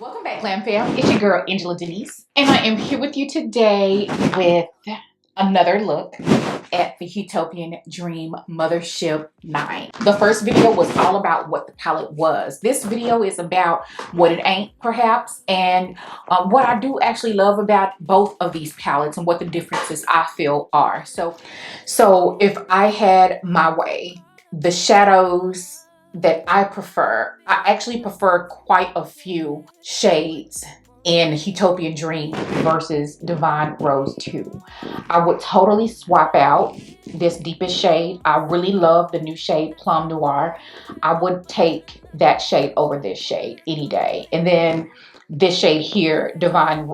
Welcome back, GlamFam. It's your girl, Angela Denise, and I am here with you today with another look at the Huetopian Dream Mothership 9. The first video was all about what the palette was. This video is about what it ain't, perhaps, and what I do actually love about both of these palettes and what the differences I feel are. So if I had my way, the shadows that I actually prefer quite a few shades in Huetopian Dream versus Divine Rose 2. I would totally swap out this deepest shade. I really love the new shade Plum Noir. I would take that shade over this shade any day. And then this shade here, Divine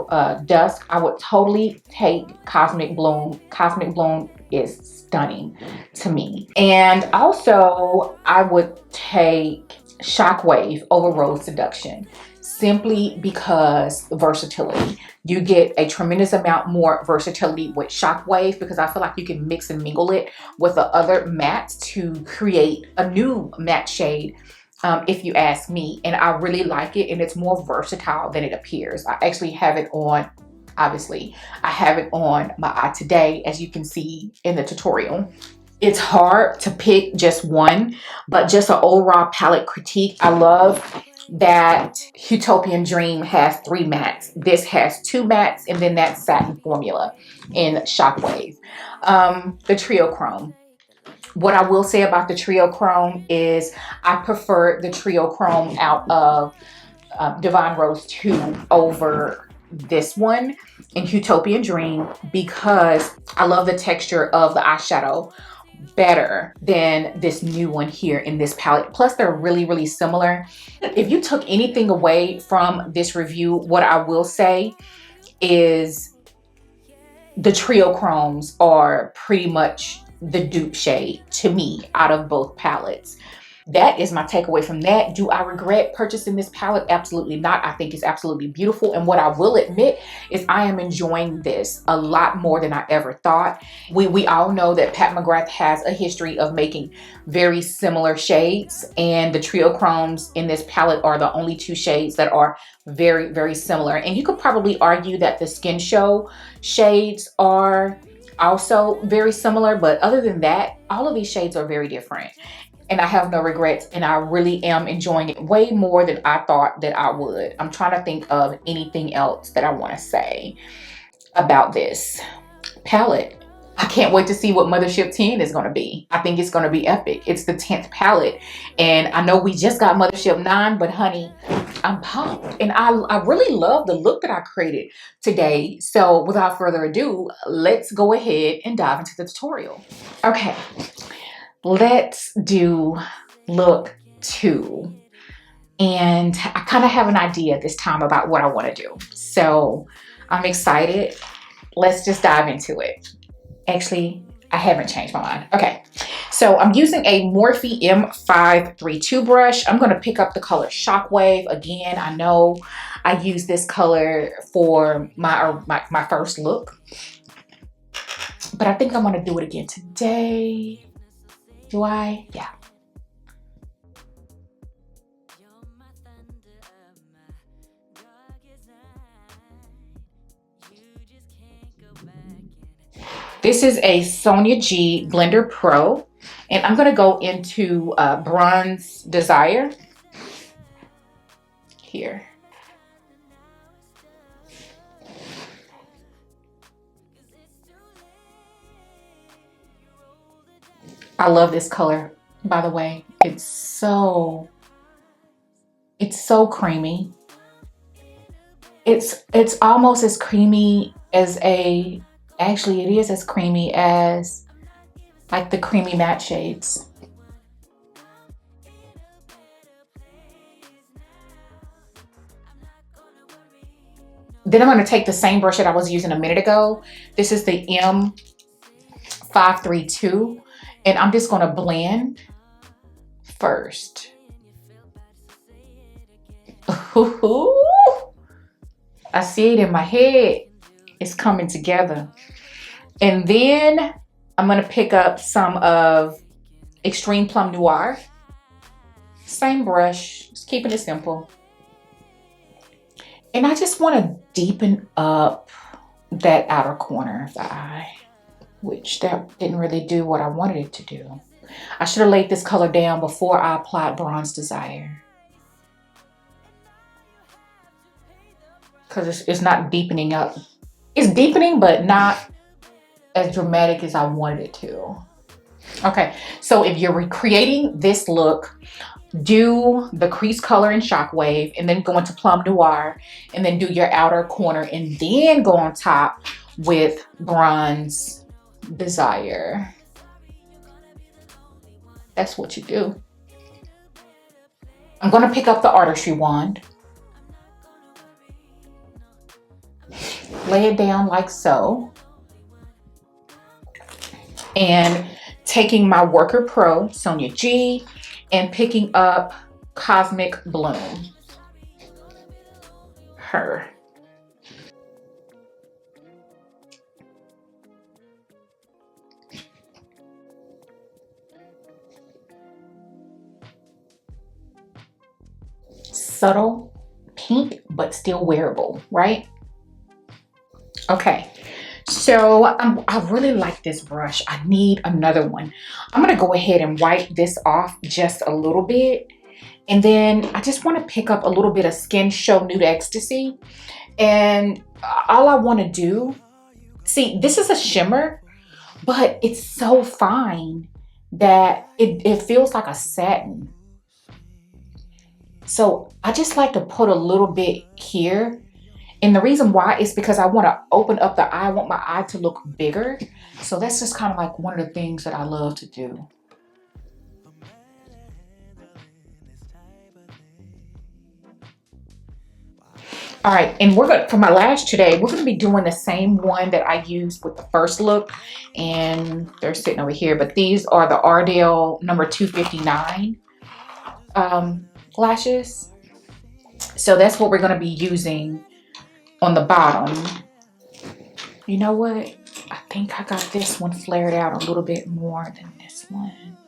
Dusk, I would totally take Cosmic Bloom. Cosmic Bloom is stunning to me. And also I would take Shockwave over Rose Seduction, simply because versatility. You get a tremendous amount more versatility with Shockwave because I feel like you can mix and mingle it with the other mattes to create a new matte shade, if you ask me. And I really like it, and it's more versatile than it appears. I actually have it on, obviously, I have it on my eye today, as you can see in the tutorial. It's hard to pick just one, but just an overall palette critique. I love that Huetopian Dream has 3 mattes. This has 2 mattes, and then that satin formula in Shockwave. The Trio Chrome. What I will say about the Trio Chrome is I prefer the Trio Chrome out of Divine Rose 2 over this one in Huetopian Dream because I love the texture of the eyeshadow better than this new one here in this palette. Plus they're really similar. If you took anything away from this review, what I will say is the Trio Chromes are pretty much the dupe shade to me out of both palettes. That is my takeaway from that. Do I regret purchasing this palette? Absolutely not. I think it's absolutely beautiful. And what I will admit is I am enjoying this a lot more than I ever thought. We all know that Pat McGrath has a history of making very similar shades, and the Trio Chromes in this palette are the only 2 shades that are very similar. And you could probably argue that the Skin Show shades are also very similar, but other than that, all of these shades are very different. And I have no regrets, and I really am enjoying it way more than I thought that I would. I'm trying to think of anything else that I want to say about this palette. I can't wait to see what Mothership 10 is going to be. I think it's going to be epic. It's the 10th palette, and I know we just got Mothership 9, but honey, I'm pumped. And I really love the look that I created today. So without further ado, let's go ahead and dive into the tutorial. Okay. Let's do look 2. And I kind of have an idea this time about what I want to do. So I'm excited. Let's just dive into it. Actually, I haven't changed my mind. Okay, so I'm using a Morphe M532 brush. I'm going to pick up the color Shockwave. Again, I know I used this color for my first look, but I think I'm going to do it again today. Do I? Yeah. This is a Sonia G Blender Pro, and I'm going to go into Bronze Desire here. I love this color, by the way. It's so creamy. It's almost as creamy as actually it is as creamy as like the creamy matte shades. Then I'm going to take the same brush that I was using a minute ago. This is the M532. And I'm just going to blend first. Ooh, I see it in my head. It's coming together. And then I'm going to pick up some of Extreme Plum Noir. Same brush, just keeping it simple. And I just want to deepen up that outer corner of the eye, which that didn't really do what I wanted it to do. I should have laid this color down before I applied Bronze Desire, because it's not deepening up. It's deepening, but not as dramatic as I wanted it to. Okay, so if you're recreating this look, do the crease color in Shockwave and then go into Plum Noir and then do your outer corner and then go on top with Bronze Desire. That's what you do. I'm going to pick up the artistry wand, lay it down like so, and taking my Worker Pro Sonia G and picking up Cosmic Bloom. Her. Subtle pink, but still wearable, right? Okay, so I really like this brush. I need another one. I'm gonna go ahead and wipe this off just a little bit. And then I just want to pick up a little bit of Skin Show Nude Ecstasy. And all I want to do, see, this is a shimmer, but it's so fine that it feels like a satin. So I just like to put a little bit here. And the reason why is because I want to open up the eye. I want my eye to look bigger. So that's just kind of like one of the things that I love to do. All right, and we're going for my lash today, we're going to be doing the same one that I used with the first look, and they're sitting over here, but these are the Ardell number 259 lashes. So that's what we're going to be using on the bottom. You know what? I think I got this one flared out a little bit more than this one.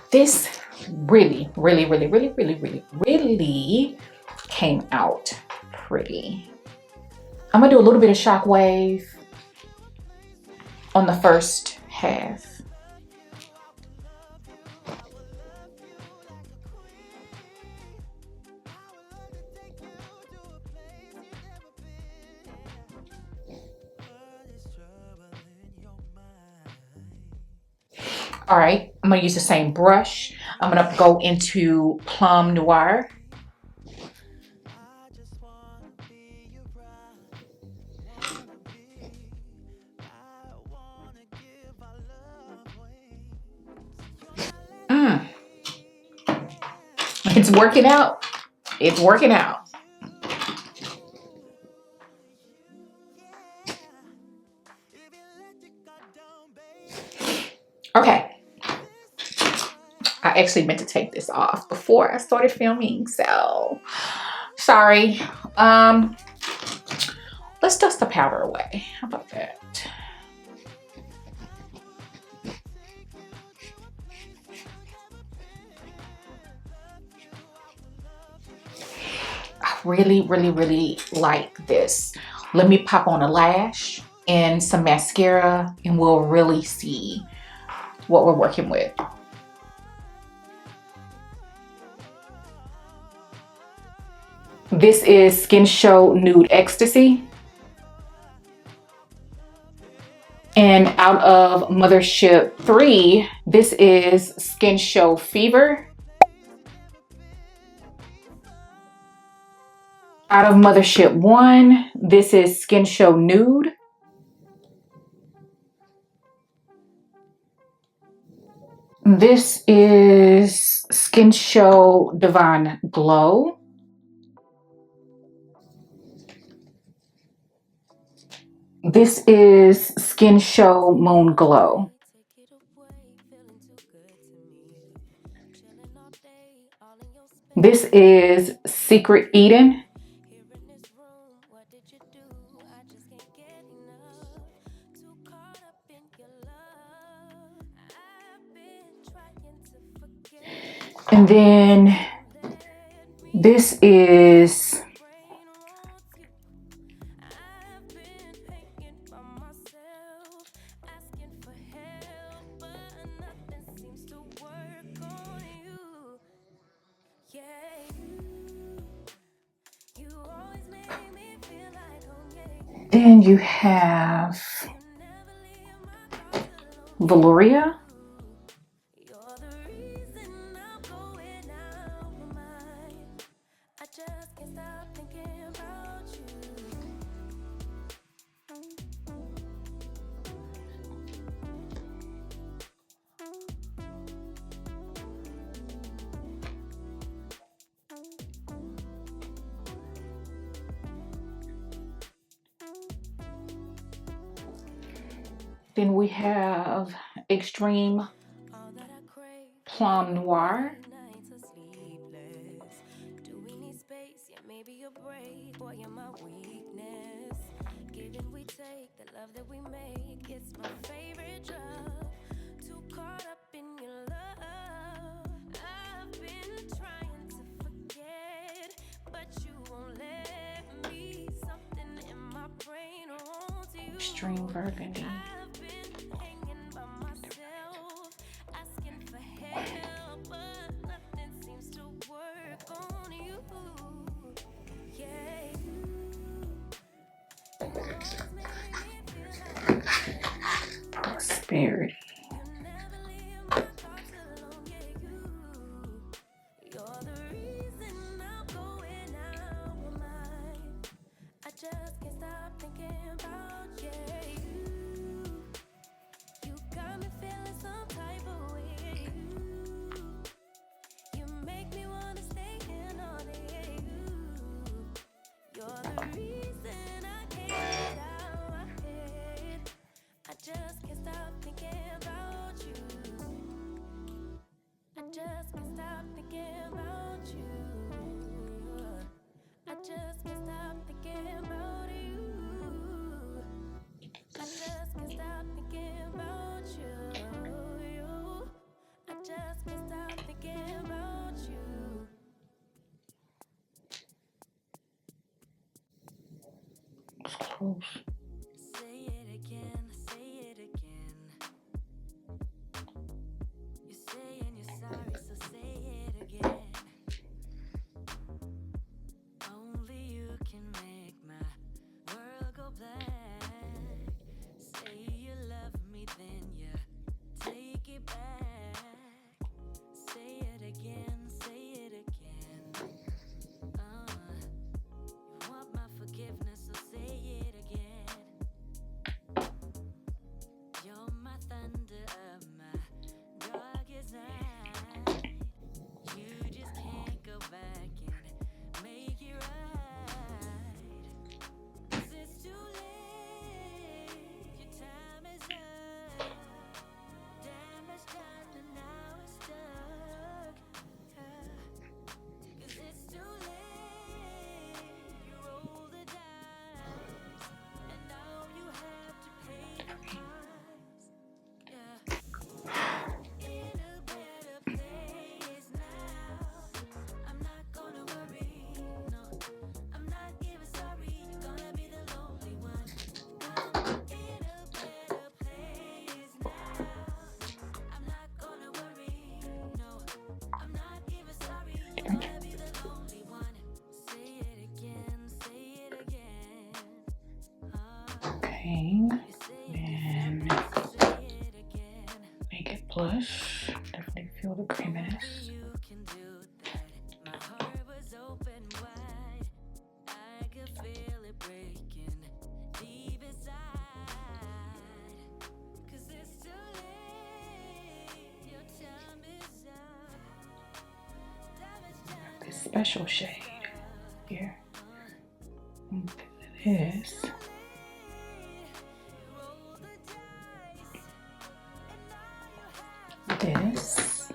This really came out pretty. I'm gonna do a little bit of Shockwave on the first half. All right, I'm gonna use the same brush. I'm gonna go into Plum Noir. It's working out. It's working out. Okay. I actually meant to take this off before I started filming, so sorry. Let's dust the powder away. How about that? I really like this. Let me pop on a lash and some mascara and we'll really see what we're working with. This is Skin Show Nude Ecstasy. And out of Mothership 3, this is Skin Show Fever. Out of Mothership 1, this is Skin Show Nude. This is Skin Show Divine Glow. This is Skin Show Moon Glow. This is Secret Eden. And then this is then you have Valoria. Then we have Extreme Plum Noir. Extreme Burgundy. Prosperity. It's close. Okay, then make it blush. Definitely feel the creaminess. This special shade here. This. This.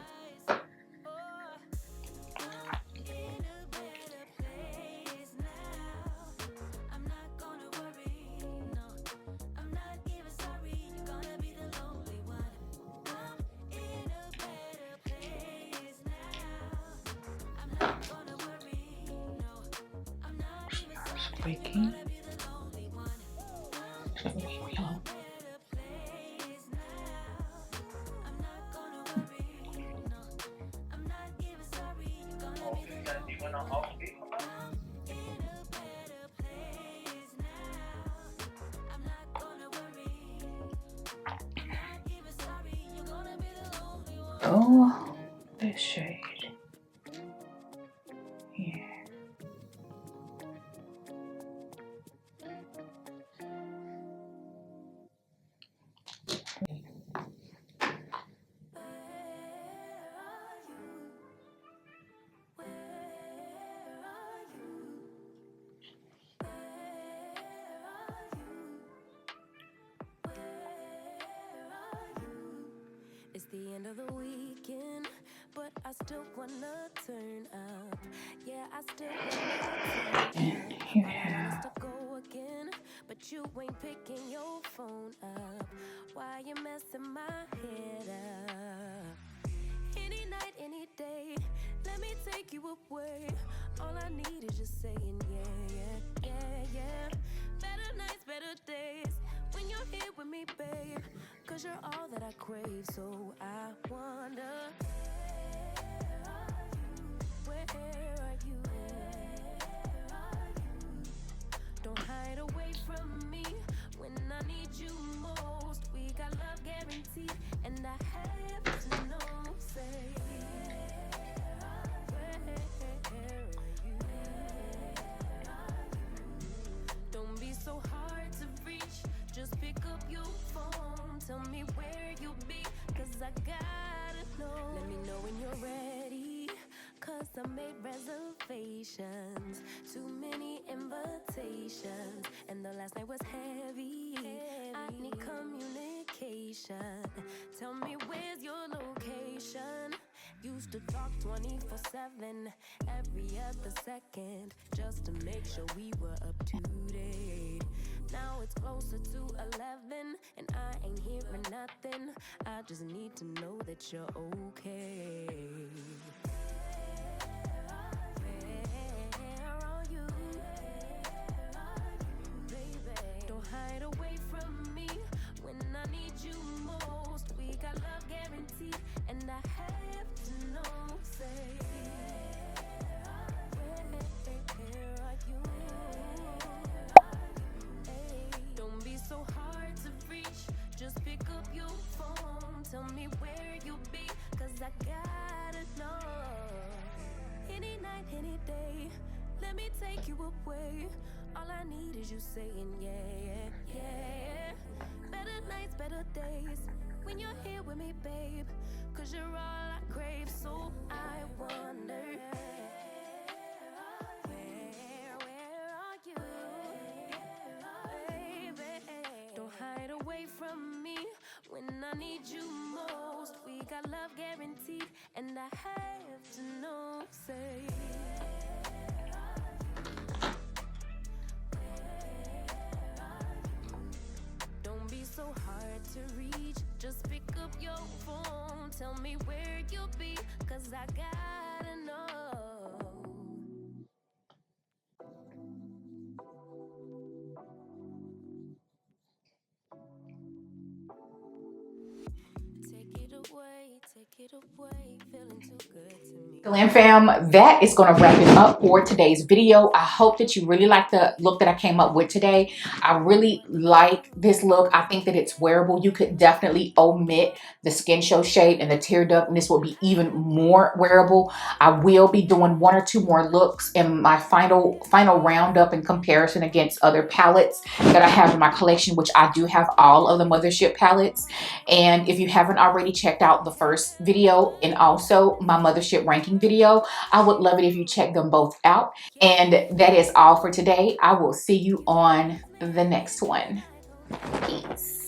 Faking. Oh, this shade. Yeah. It's the end of the weekend, but I still wanna turn up. Yeah, I still wanna turn up. Here we have. To go again, but you ain't picking your phone up. Why you messing my head up? Any night, any day, let me take you away. All I need is just saying yeah, yeah, yeah, yeah. Better nights, better days, when you're here with me, babe. Cause you're all that I crave, so I wonder, where are you? Don't hide away from me when I need you most. We got love guaranteed, and I have to know, say, where are you? Don't be so hard to reach, just pick up your phone. Tell me where you'll be, cause I gotta know. Let me know when you're ready, cause I made reservations. Too many invitations, and the last night was heavy. I need communication. Tell me where's your location. Used to talk 24/7, every other second, just to make sure we were up to date. Now it's closer to 11, and I ain't hearing nothing. I just need to know that you're okay. Where are you? Baby, don't hide away from me when I need you most. We got love guaranteed, and I have to know, say, where are you? Don't be so hard to reach, just pick up your phone. Tell me where you'll be, cause I gotta know. Any night, any day, let me take you away. All I need is you saying yeah, yeah, yeah. Better nights, better days, when you're here with me, babe. Cause you're all I crave, so I wonder, where are you? Don't hide away from me when I need you most. We got love guaranteed, and I have to know, say, don't be so hard to reach, just pick up your phone. Tell me where you'll be, cause I gotta know. Take it away, feeling too good to me. GlamFam, that is going to wrap it up for today's video. I hope that you really like the look that I came up with today. I really like this look. I think that it's wearable. You could definitely omit the skin show shade, and the tear duct, and this will be even more wearable. I will be doing one or two more looks in my final roundup in comparison against other palettes that I have in my collection, which I do have all of the Mothership palettes. And if you haven't already checked out the first video and also my Mothership ranking video, I would love it if you check them both out. And that is all for today. I will see you on the next one. Peace.